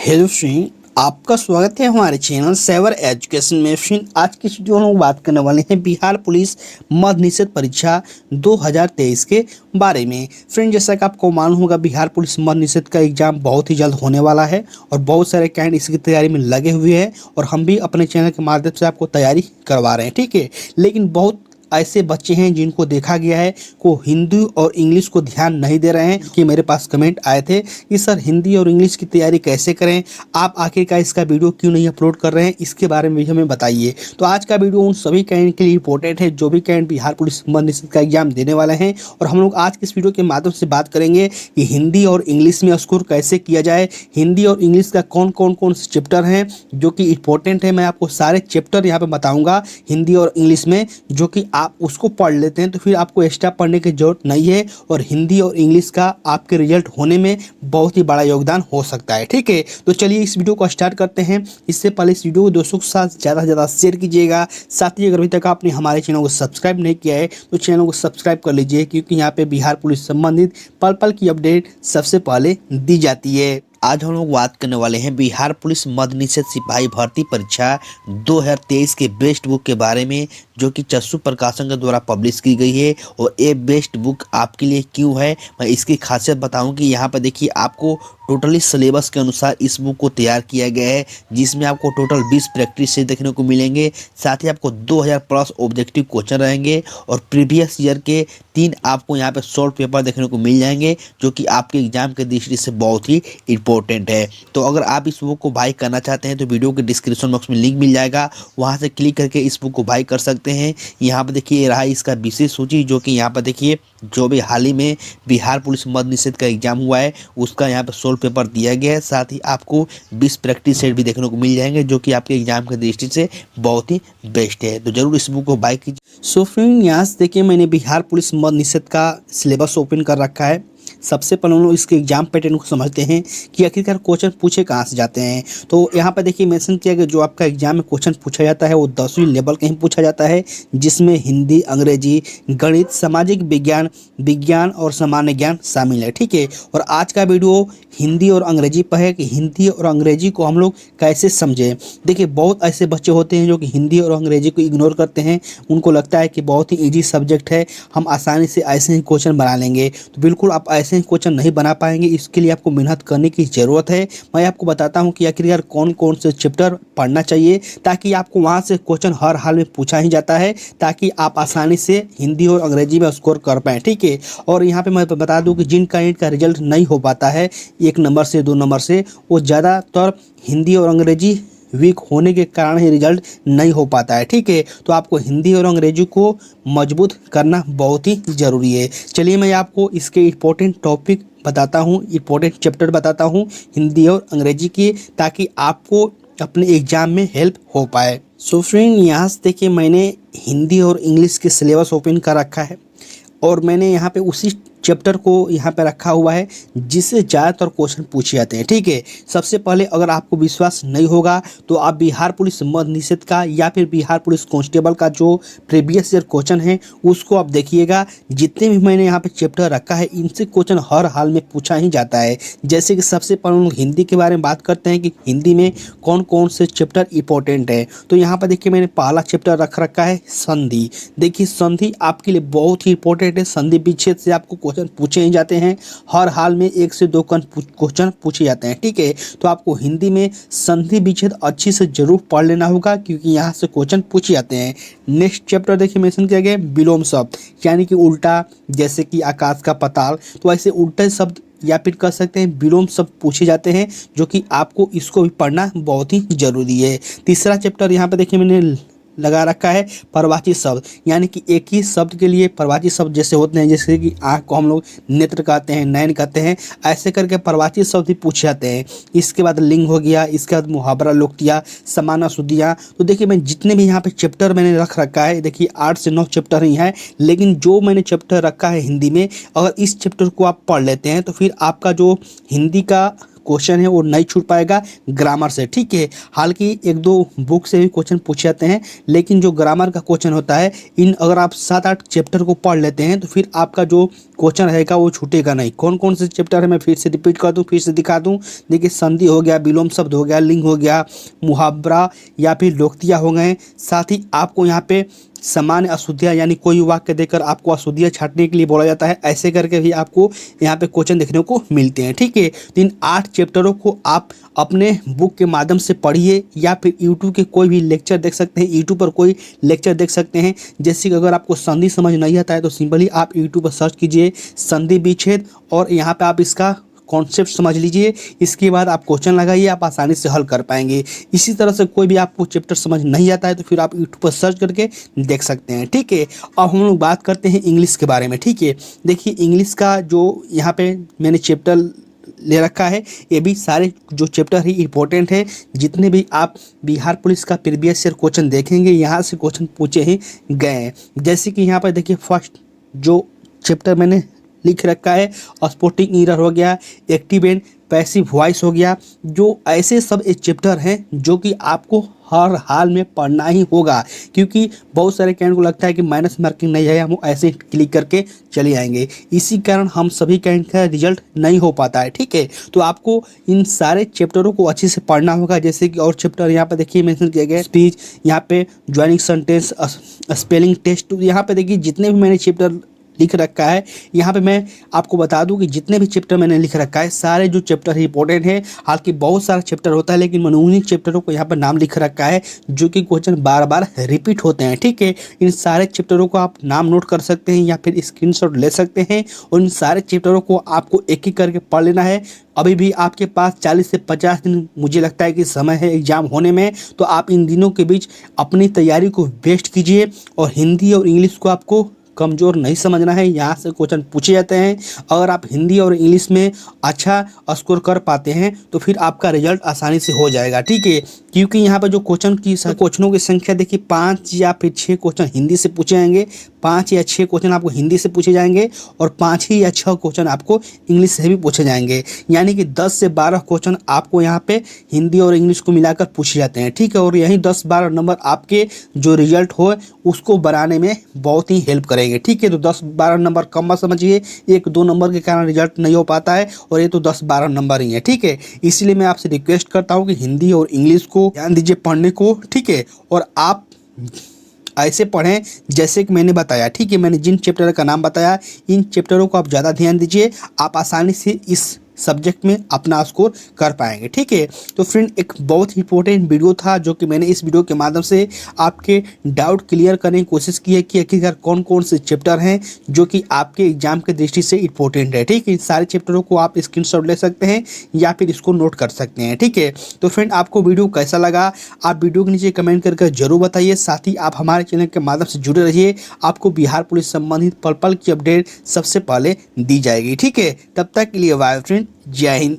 Hello friend, आपका स्वागत है हमारे चैनल सेवर एजुकेशन में। फ्रेंड, आज की वीडियो में हम बात करने वाले हैं बिहार पुलिस मद्य निषेध परीक्षा 2023 के बारे में। फ्रेंड, जैसा कि आपको मालूम होगा, बिहार पुलिस मद्य निषेध का एग्जाम बहुत ही जल्द होने वाला है और बहुत सारे कैंडिडेट इसकी तैयारी में लगे हुए हैं और हम भी अपने चैनल के माध्यम से आपको तैयारी करवा रहे हैं, ठीक है। लेकिन बहुत ऐसे बच्चे हैं जिनको देखा गया है को हिंदी और इंग्लिश को ध्यान नहीं दे रहे हैं कि मेरे पास कमेंट आए थे कि सर हिंदी और इंग्लिश की तैयारी कैसे करें, आप आखिरकार इसका वीडियो क्यों नहीं अपलोड कर रहे हैं, इसके बारे में भी हमें बताइए। तो आज का वीडियो उन सभी कैंडिडेट के लिए इंपॉर्टेंट है जो भी कैंडिडेट बिहार पुलिस मद्य निषेध का एग्जाम देने वाले हैं। और हम लोग आज के इस वीडियो के माध्यम से बात करेंगे कि हिंदी और इंग्लिश में स्कोर कैसे किया जाए, हिंदी और इंग्लिश का कौन से चैप्टर हैं जो कि इंपॉर्टेंट है। मैं आपको सारे चैप्टर यहाँ पे बताऊँगा हिंदी और इंग्लिश में, जो कि आप उसको पढ़ लेते हैं तो फिर आपको एक्स्ट्रा पढ़ने की जरूरत नहीं है और हिंदी और इंग्लिश का आपके रिजल्ट होने में बहुत ही बड़ा योगदान हो सकता है, ठीक है। तो चलिए इस वीडियो को स्टार्ट करते हैं। इससे पहले इस वीडियो को दोस्तों के साथ ज़्यादा से ज़्यादा शेयर कीजिएगा। साथ ही अगर अभी तक आपने हमारे चैनल को सब्सक्राइब नहीं किया है तो चैनल को सब्सक्राइब कर लीजिए, क्योंकि यहाँ पे बिहार पुलिस संबंधित पल पल की अपडेट सबसे पहले दी जाती है। आज हम लोग बात करने वाले हैं बिहार पुलिस मद्य निषेध सिपाही भर्ती परीक्षा 2023 के बेस्ट बुक के बारे में, जो कि चस्सू प्रकाशन के द्वारा पब्लिश की गई है। और ये बेस्ट बुक आपके लिए क्यों है, मैं इसकी खासियत बताऊं कि यहाँ पर देखिए आपको टोटली सिलेबस के अनुसार इस बुक को तैयार किया गया है, जिसमें आपको टोटल 20 प्रैक्टिस से देखने को मिलेंगे। साथ ही आपको 2000 प्लस ऑब्जेक्टिव क्वेश्चन रहेंगे और प्रीवियस ईयर के 3 आपको यहाँ पे सॉल्व पेपर देखने को मिल जाएंगे, जो कि आपके एग्जाम के दृष्टि से बहुत ही इंपॉर्टेंट है। तो अगर आप इस बुक को बाई करना चाहते हैं तो वीडियो के डिस्क्रिप्शन बॉक्स में लिंक मिल जाएगा, वहाँ से क्लिक करके इस बुक को बाई कर सकते हैं। यहाँ पर देखिए ये रहा इसका विशेष सूची, जो कि यहाँ पर देखिए जो भी हाल ही में बिहार पुलिस मद्य निषेध का एग्जाम हुआ है उसका यहाँ पर सोल्व पेपर दिया गया है। साथ ही आपको 20 प्रैक्टिस सेट भी देखने को मिल जाएंगे, जो कि आपके एग्जाम की दृष्टि से बहुत ही बेस्ट है। तो जरूर इस बुक को बाय कीजिए। सो फ्रेंड, यहाँ से देखिए मैंने बिहार पुलिस मद्य निषेध का सिलेबस ओपन कर रखा है। सबसे पहले हम लोग इसके एग्जाम पैटर्न को समझते हैं कि आखिरकार क्वेश्चन पूछे कहाँ से जाते हैं। तो यहाँ पर देखिए मेंशन किया गया जो आपका एग्जाम में क्वेश्चन पूछा जाता है वो 10वीं लेवल का ही पूछा जाता है, जिसमें हिंदी, अंग्रेजी, गणित, सामाजिक विज्ञान, विज्ञान और सामान्य ज्ञान शामिल है, ठीक है। और आज का वीडियो हिंदी और अंग्रेजी पर है कि हिंदी और अंग्रेजी को हम लोग कैसे समझें। देखिए बहुत ऐसे बच्चे होते हैं जो कि हिंदी और अंग्रेजी को इग्नोर करते हैं, उनको लगता है कि बहुत ही ईजी सब्जेक्ट है, हम आसानी से ऐसे ही क्वेश्चन बना लेंगे। तो बिल्कुल आप ऐसे ही क्वेश्चन नहीं बना पाएंगे, इसके लिए आपको मेहनत करने की ज़रूरत है। मैं आपको बताता हूं कि आखिरकार कौन से चैप्टर पढ़ना चाहिए, ताकि आपको वहां से क्वेश्चन हर हाल में पूछा ही जाता है, ताकि आप आसानी से हिंदी और अंग्रेजी में स्कोर कर पाएँ, ठीक है। और यहाँ पे मैं बता दूँ कि जिन कैंडिडेट का रिजल्ट नहीं हो पाता है 1 नंबर से 2 नंबर से, वो ज़्यादातर हिंदी और अंग्रेजी वीक होने के कारण ही रिजल्ट नहीं हो पाता है, ठीक है। तो आपको हिंदी और अंग्रेजी को मजबूत करना बहुत ही ज़रूरी है। चलिए मैं आपको इसके इम्पोर्टेंट टॉपिक बताता हूँ, इम्पोर्टेंट चैप्टर बताता हूँ हिंदी और अंग्रेजी की, ताकि आपको अपने एग्जाम में हेल्प हो पाए। सो फ्रेंड, यहाँ से देखिए मैंने हिंदी और इंग्लिश के सिलेबस ओपन कर रखा है और मैंने यहाँ पे उसी चैप्टर को यहाँ पे रखा हुआ है जिससे ज़्यादातर क्वेश्चन पूछे जाते हैं, ठीक है। सबसे पहले अगर आपको विश्वास नहीं होगा तो आप बिहार पुलिस मद्य निषेध का या फिर बिहार पुलिस कांस्टेबल का जो प्रीवियस ईयर क्वेश्चन है उसको आप देखिएगा। जितने भी मैंने यहाँ पे चैप्टर रखा है इनसे क्वेश्चन हर हाल में पूछा ही जाता है। जैसे कि सबसे पहले हम लोग हिंदी के बारे में बात करते हैं कि हिंदी में कौन से चैप्टर इंपॉर्टेंट है। तो यहाँ पर देखिए मैंने पहला चैप्टर रख रखा है संधि। देखिए संधि आपके लिए बहुत ही इंपॉर्टेंट है। संधि विच्छेद से आपको क्वेश्चन पूछे ही जाते हैं, हर हाल में 1 से 2 क्वेश्चन पूछे जाते हैं, ठीक है। तो आपको हिंदी में संधि विच्छेद अच्छी से जरूर पढ़ लेना होगा, क्योंकि यहाँ से क्वेश्चन पूछे जाते हैं। नेक्स्ट चैप्टर देखिए मेंशन किया गया विलोम शब्द, यानी कि उल्टा, जैसे कि आकाश का पाताल, तो ऐसे उल्टे शब्द या फिर कह सकते हैं विलोम शब्द पूछे जाते हैं, जो कि आपको इसको भी पढ़ना बहुत ही जरूरी है। तीसरा चैप्टर यहाँ पे देखिए मैंने लगा रखा है परिभाषित शब्द, यानी कि एक ही शब्द के लिए परिभाषित शब्द जैसे होते हैं, जैसे कि आँख को हम लोग नेत्र कहते हैं, नयन कहते हैं, ऐसे करके परिभाषित शब्द भी पूछे जाते हैं। इसके बाद लिंग हो गया, इसके बाद मुहावरा, लोकोक्तियाँ, सामान्य शुद्धियाँ। तो देखिए मैं जितने भी यहाँ पे चैप्टर मैंने रख रखा है, देखिए 8 से 9 चैप्टर ही है, लेकिन जो मैंने चैप्टर रखा है हिंदी में, अगर इस चैप्टर को आप पढ़ लेते हैं तो फिर आपका जो हिंदी का क्वेश्चन है वो नहीं छूट पाएगा ग्रामर से, ठीक है। हालांकि एक दो बुक से भी क्वेश्चन पूछे जाते हैं, लेकिन जो ग्रामर का क्वेश्चन होता है इन अगर आप 7-8 चैप्टर को पढ़ लेते हैं तो फिर आपका जो क्वेश्चन रहेगा वो छूटेगा नहीं। कौन कौन से चैप्टर है मैं फिर से रिपीट कर दूं, फिर से दिखा दूं। देखिए संधि हो गया, विलोम शब्द हो गया, लिंग हो गया, मुहावरा या फिर लोकतिया हो गए। साथ ही आपको यहाँ पे सामान्य अशुद्धियाँ यानी कोई वाक्य देकर आपको अशुद्धियाँ छांटने के लिए बोला जाता है, ऐसे करके भी आपको यहाँ पे क्वेश्चन देखने को मिलते हैं, ठीक है। तो इन 8 चैप्टरों को आप अपने बुक के माध्यम से पढ़िए या फिर यूट्यूब के कोई भी लेक्चर देख सकते हैं, यूट्यूब पर कोई लेक्चर देख सकते हैं। जैसे कि अगर आपको संधि समझ नहीं आता है तो सिंपली आप यूट्यूब पर सर्च कीजिए संधि विच्छेद और यहाँ पे आप इसका कॉन्सेप्ट समझ लीजिए। इसके बाद आप क्वेश्चन लगाइए, आप आसानी से हल कर पाएंगे। इसी तरह से कोई भी आपको चैप्टर समझ नहीं आता है तो फिर आप यूट्यूब पर सर्च करके देख सकते हैं, ठीक है। अब हम लोग बात करते हैं इंग्लिश के बारे में, ठीक है। देखिए इंग्लिश का जो यहाँ पे मैंने चैप्टर ले रखा है, ये भी सारे जो चैप्टर है इंपॉर्टेंट है। जितने भी आप बिहार पुलिस का प्रीवियस ईयर क्वेश्चन देखेंगे यहाँ से क्वेश्चन पूछे ही गए हैं। जैसे कि यहाँ पर देखिए फर्स्ट जो चैप्टर मैंने लिख रखा है स्पोर्टिंग ईरर हो गया, एक्टिव एंड पैसिव वॉइस हो गया। जो ऐसे सब एक चैप्टर हैं जो कि आपको हर हाल में पढ़ना ही होगा, क्योंकि बहुत सारे कैंडिडेट को लगता है कि माइनस मार्किंग नहीं है, हम ऐसे क्लिक करके चले आएंगे। इसी कारण हम सभी कैंडिडेट का रिजल्ट नहीं हो पाता है, ठीक है। तो आपको इन सारे चैप्टरों को अच्छे से पढ़ना होगा। जैसे कि और चैप्टर यहाँ पे देखिए मेंशन किया गया है, स्पीच, यहाँ पे ज्वाइनिंग सेंटेंस, स्पेलिंग टेस्ट। यहाँ पे देखिए जितने भी मैंने चैप्टर लिख रखा है, यहाँ पे मैं आपको बता दूं कि जितने भी चैप्टर मैंने लिख रखा है सारे जो चैप्टर इंपॉर्टेंट है। हालांकि बहुत सारा चैप्टर होता है लेकिन मैंने उन्हीं चैप्टरों को यहाँ पर नाम लिख रखा है जो कि क्वेश्चन बार बार रिपीट होते हैं, ठीक है। इन सारे चैप्टरों को आप नाम नोट कर सकते हैं या फिर स्क्रीनशॉट ले सकते हैं और इन सारे चैप्टरों को आपको एक एक करके पढ़ लेना है। अभी भी आपके पास 40 से 50 दिन मुझे लगता है कि समय है एग्जाम होने में, तो आप इन दिनों के बीच अपनी तैयारी को बेस्ट कीजिए। और हिंदी और इंग्लिश को आपको कमज़ोर नहीं समझना है, यहाँ से क्वेश्चन पूछे जाते हैं। अगर आप हिंदी और इंग्लिश में अच्छा स्कोर कर पाते हैं तो फिर आपका रिजल्ट आसानी से हो जाएगा, ठीक है। क्योंकि यहाँ पर जो क्वेश्चनों की संख्या देखिए 5 या फिर 6 क्वेश्चन हिंदी से पूछे जाएंगे, 5 या 6 क्वेश्चन आपको हिंदी से पूछे जाएंगे और 5 ही या 6 क्वेश्चन आपको इंग्लिश से भी पूछे जाएंगे। यानी कि 10 से 12 क्वेश्चन आपको यहाँ पे हिंदी और इंग्लिश को मिलाकर पूछे जाते हैं, ठीक है। और यही 10-12 नंबर आपके जो रिजल्ट हो उसको बनाने में बहुत ही हेल्प करेंगे, ठीक है। तो 10-12 नंबर कम मत समझिए, 1-2 नंबर के कारण रिजल्ट नहीं हो पाता है और ये तो 10-12 नंबर ही है, ठीक है। इसलिए मैं आपसे रिक्वेस्ट करता हूँ कि हिंदी और इंग्लिश को ध्यान दीजिए पढ़ने को, ठीक है। और आप ऐसे पढ़ें जैसे कि मैंने बताया, ठीक है। मैंने जिन चैप्टर का नाम बताया इन चैप्टरों को आप ज़्यादा ध्यान दीजिए, आप आसानी से इस सब्जेक्ट में अपना स्कोर कर पाएंगे, ठीक है। तो फ्रेंड एक बहुत ही इंपॉर्टेंट वीडियो था जो कि मैंने इस वीडियो के माध्यम से आपके डाउट क्लियर करने की कोशिश की है कि आखिरकार कौन कौन से चैप्टर हैं जो कि आपके एग्जाम की दृष्टि से इंपॉर्टेंट है, ठीक है। इन सारे चैप्टरों को आप स्क्रीनशॉट ले सकते हैं या फिर इसको नोट कर सकते हैं, ठीक है। तो फ्रेंड आपको वीडियो कैसा लगा आप वीडियो के नीचे कमेंट करके जरूर बताइए। साथ ही आप हमारे चैनल के माध्यम से जुड़े रहिए, आपको बिहार पुलिस संबंधित पल पल की अपडेट सबसे पहले दी जाएगी, ठीक है। तब तक के लिए बाय फ्रेंड, जय हिंद।